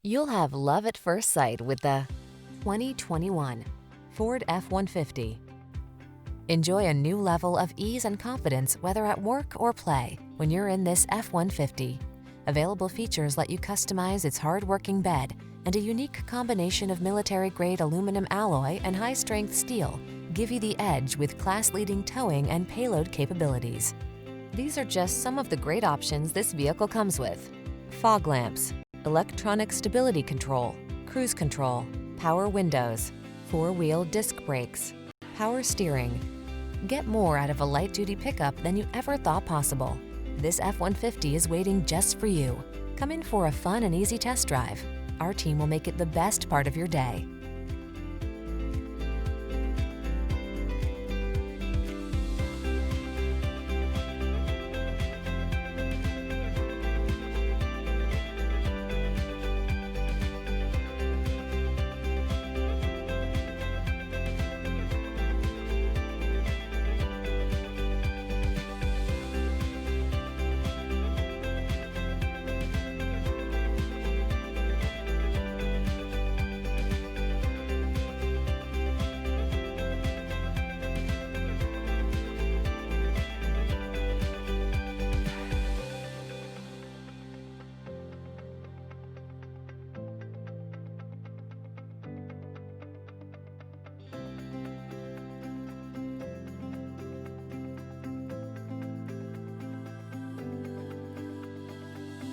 You'll have love at first sight with the 2021 Ford F-150. Enjoy a new level of ease and confidence whether at work or play when you're in this F-150. Available features let you customize its hard-working bed, and a unique combination of military-grade aluminum alloy and high-strength steel give you the edge with class-leading towing and payload capabilities. These are just some of the great options this vehicle comes with: fog lamps, electronic stability control, cruise control, power windows, four-wheel disc brakes, power steering. Get more out of a light-duty pickup than you ever thought possible. This F-150 is waiting just for you. Come in for a fun and easy test drive. Our team will make it the best part of your day.